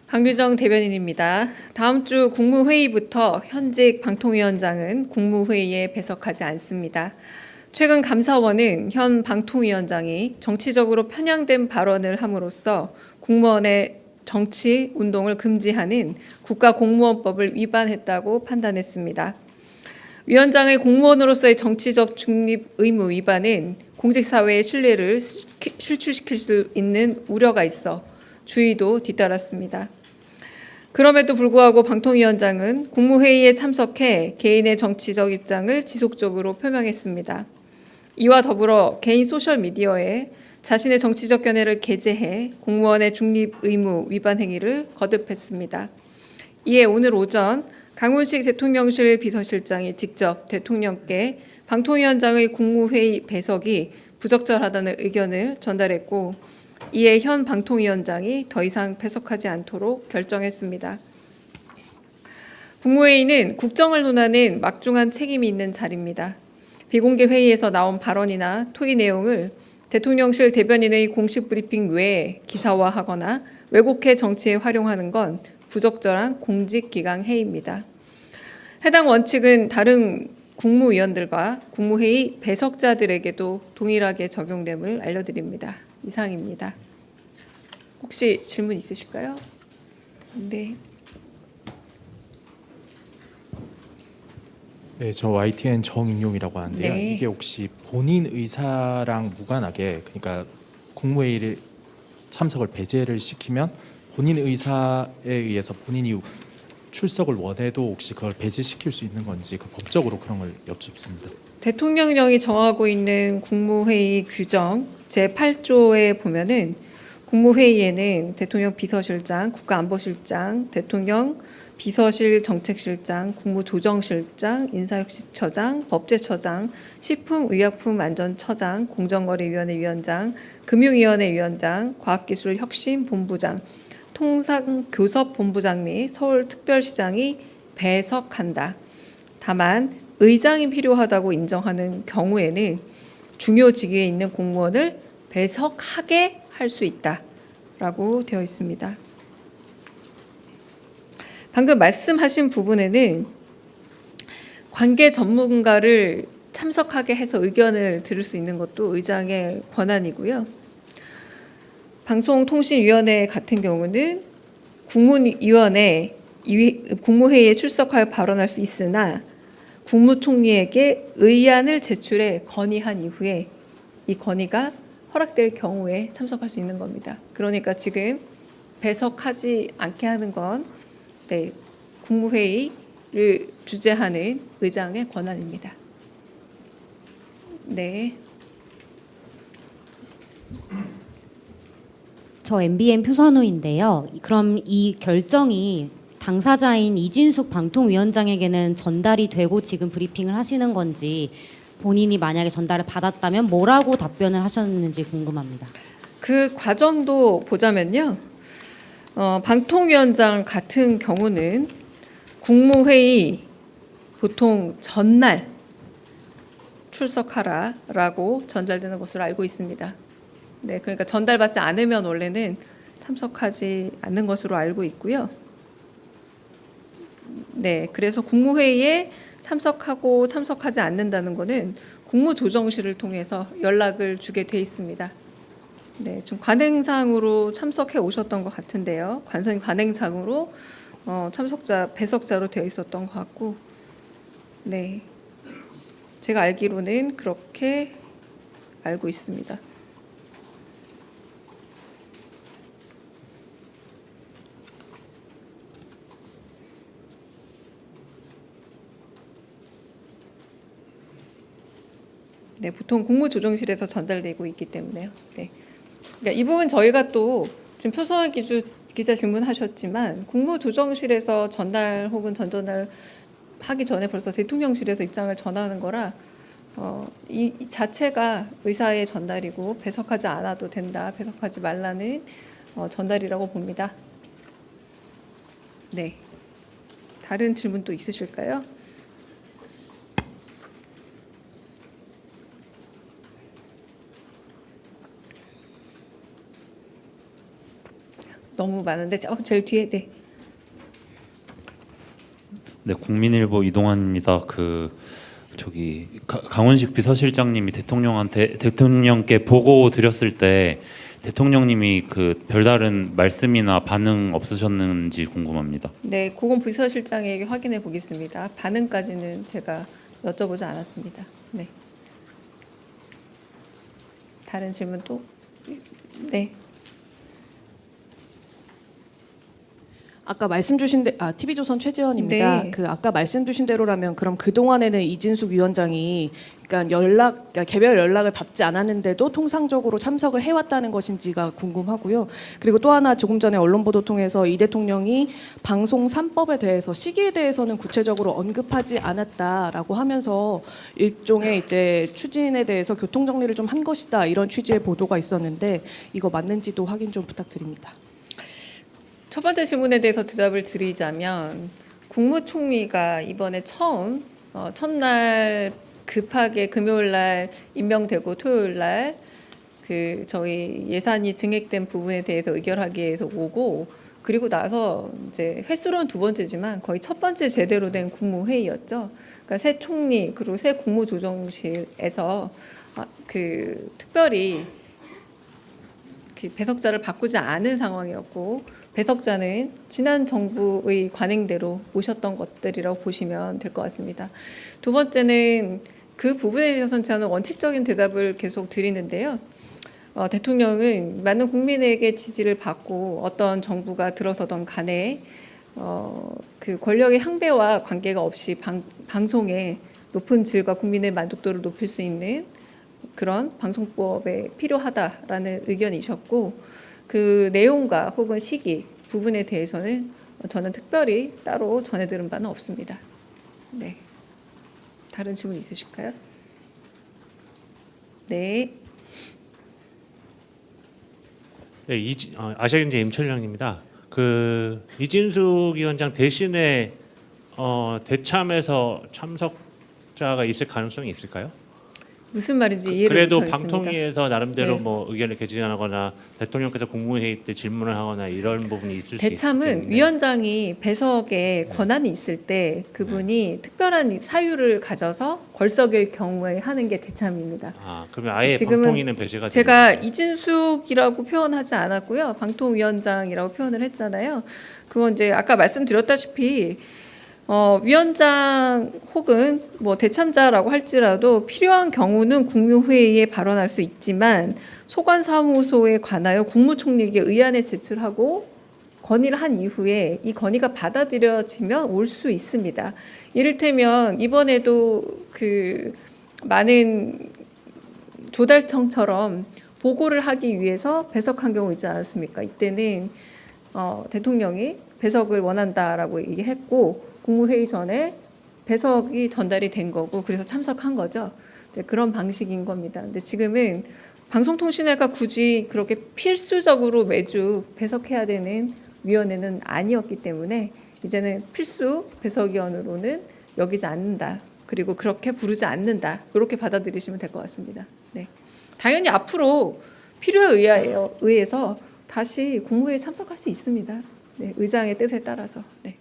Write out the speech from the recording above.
강규정 대변인입니다. 다음 주 국무회의부터 현직 방통위원장은 국무회의에 배석하지 않습니다. 최근 감사원은 현 방통위원장이 정치적으로 편향된 발언을 함으로써 국무원의 정치 운동을 금지하는 국가공무원법을 위반했다고 판단했습니다. 위원장의 공무원으로서의 정치적 중립 의무 위반은 공직사회의 신뢰를 실추시킬 수 있는 우려가 있어 주의도 뒤따랐습니다. 그럼에도 불구하고 방통위원장은 국무회의에 참석해 개인의 정치적 입장을 지속적으로 표명했습니다. 이와 더불어 개인 소셜미디어에 자신의 정치적 견해를 게재해 공무원의 중립 의무 위반 행위를 거듭했습니다. 이에 오늘 오전 강훈식 대통령실 비서실장이 직접 대통령께 방통위원장의 국무회의 배석이 부적절하다는 의견을 전달했고, 이에 현 방통위원장이 더 이상 배석하지 않도록 결정했습니다. 국무회의는 국정을 논하는 막중한 책임이 있는 자리입니다. 비공개 회의에서 나온 발언이나 토의 내용을 대통령실 대변인의 공식 브리핑 외에 기사화하거나 왜곡해 정치에 활용하는 건 부적절한 공직기강 해이입니다. 해당 원칙은 다른 국무위원들과 국무회의 배석자들에게도 동일하게 적용됨을 알려드립니다. 이상입니다. 혹시 질문 있으실까요? 네. 네, 저 YTN 정인용이라고 하는데요. 네. 이게 혹시 본인 의사랑 무관하게, 그러니까 국무회의를 참석을 배제를 시키면 본인 의사에 의해서 본인이 출석을 원해도 혹시 그걸 배제시킬 수 있는 건지, 그 법적으로 그런 걸 여쭙습니다. 대통령령이 정하고 있는 국무회의 규정 제8조에 보면은 국무회의에는 대통령 비서실장, 국가안보실장, 대통령 비서실 정책실장, 국무조정실장, 인사혁신처장, 법제처장, 식품의약품안전처장, 공정거래위원회 위원장, 금융위원회 위원장, 과학기술혁신본부장, 통상교섭본부장 및 서울특별시장이 배석한다. 다만 의장이 필요하다고 인정하는 경우에는 중요 직위에 있는 공무원을 배석하게 할 수 있다라고 되어 있습니다. 방금 말씀하신 부분에는 관계 전문가를 참석하게 해서 의견을 들을 수 있는 것도 의장의 권한이고요. 방송통신위원회 같은 경우는 국무회의에 출석하여 발언할 수 있으나 국무총리에게 의안을 제출해 건의한 이후에 이 건의가 허락될 경우에 참석할 수 있는 겁니다. 그러니까 지금 배석하지 않게 하는 건 국무회의를 주재하는 의장의 권한입니다. 네. 저 MBN 표선우인데요. 그럼 이 결정이 당사자인 이진숙 방통위원장에게는 전달이 되고 지금 브리핑을 하시는 건지, 본인이 만약에 전달을 받았다면 뭐라고 답변을 하셨는지 궁금합니다. 그 과정도 보자면요. 방통위원장 같은 경우는 국무회의 보통 전날 출석하라라고 전달되는 것으로 알고 있습니다. 네, 그러니까 전달받지 않으면 원래는 참석하지 않는 것으로 알고 있고요. 네, 그래서 국무회의에 참석하고 참석하지 않는다는 것은 국무조정실을 통해서 연락을 주게 돼 있습니다. 네, 좀 관행상으로 참석해 오셨던 것 같은데요. 관행상으로 참석자 배석자로 되어 있었던 것 같고, 네, 제가 알기로는 그렇게 알고 있습니다. 네, 보통 국무조정실에서 전달되고 있기 때문에요. 네. 그러니까 이 부분 저희가 또 지금 표선화 기자 질문하셨지만 국무조정실에서 전달 혹은 전전달 하기 전에 벌써 대통령실에서 입장을 전하는 거라 이 자체가 의사의 전달이고 배석하지 않아도 된다, 배석하지 말라는 전달이라고 봅니다. 네. 다른 질문 또 있으실까요? 너무 많은데 제일 뒤에 네. 네, 국민일보 이동환입니다. 강훈식 비서실장님이 대통령께 보고 드렸을 때 대통령님이 별다른 말씀이나 반응 없으셨는지 궁금합니다. 네, 그건 비서실장에게 확인해 보겠습니다. 반응까지는 제가 여쭤보지 않았습니다. 네. 다른 질문 또? 네. 아까 말씀 주신 TV조선 최지원입니다. 네. 아까 말씀 주신 대로라면 그럼 그 동안에는 이진숙 위원장이 그러니까 개별 연락을 받지 않았는데도 통상적으로 참석을 해왔다는 것인지가 궁금하고요. 그리고 또 하나 조금 전에 언론 보도 통해서 이 대통령이 방송 3법에 대해서 시기에 대해서는 구체적으로 언급하지 않았다라고 하면서 일종의 이제 추진에 대해서 교통 정리를 좀 한 것이다 이런 취지의 보도가 있었는데 이거 맞는지도 확인 좀 부탁드립니다. 첫 번째 질문에 대해서 대답을 드리자면 국무총리가 이번에 처음 첫날 급하게 금요일 날 임명되고 토요일 날 저희 예산이 증액된 부분에 대해서 의결하기 위해서 오고 그리고 나서 이제 횟수로는 두 번째지만 거의 첫 번째 제대로 된 국무회의였죠. 그러니까 새 총리 그리고 새 국무조정실에서 특별히 배석자를 바꾸지 않은 상황이었고 배석자는 지난 정부의 관행대로 모셨던 것들이라고 보시면 될 것 같습니다. 두 번째는 그 부분에 대해서는 저는 원칙적인 대답을 계속 드리는데요. 대통령은 많은 국민에게 지지를 받고 어떤 정부가 들어서던 간에 그 권력의 향배와 관계가 없이 방송의 높은 질과 국민의 만족도를 높일 수 있는 그런 방송법에 필요하다라는 의견이셨고 그 내용과 혹은 시기 부분에 대해서는 저는 특별히 따로 전해들은 바는 없습니다. 네. 다른 질문 있으실까요? 네. 네, 아시아경제 임철량입니다. 이진숙 위원장 대신에 대참에서 참석자가 있을 가능성이 있을까요? 무슨 말인지 이해를 그래도 못하겠습니다. 방통위에서 나름대로 네. 뭐 의견을 개진하거나 대통령께서 국무회의 때 질문을 하거나 이런 부분이 있을 수 있기 대참은 때문에 위원장이 배석에 권한이 있을 때 그분이 특별한 사유를 가져서 걸석일 경우에 하는 게 대참입니다. 그러면 아예 지금은 방통위는 배제가 제가 되는 거죠? 이진숙이라고 표현하지 않았고요. 방통위원장이라고 표현을 했잖아요. 그건 이제 아까 말씀드렸다시피 위원장 혹은 뭐 대참자라고 할지라도 필요한 경우는 국무회의에 발언할 수 있지만 소관사무소에 관하여 국무총리에게 의안을 제출하고 건의를 한 이후에 이 건의가 받아들여지면 올 수 있습니다. 이를테면 이번에도 많은 조달청처럼 보고를 하기 위해서 배석한 경우 있지 않았습니까? 이때는 대통령이 배석을 원한다라고 얘기를 했고 국무회의 전에 배석이 전달이 된 거고 그래서 참석한 거죠. 이제 그런 방식인 겁니다. 근데 지금은 방송통신회가 굳이 그렇게 필수적으로 매주 배석해야 되는 위원회는 아니었기 때문에 이제는 필수 배석위원으로는 여기지 않는다. 그리고 그렇게 부르지 않는다. 이렇게 받아들이시면 될 것 같습니다. 네. 당연히 앞으로 필요에 의해서 다시 국무회의에 참석할 수 있습니다. 네, 의장의 뜻에 따라서. 네.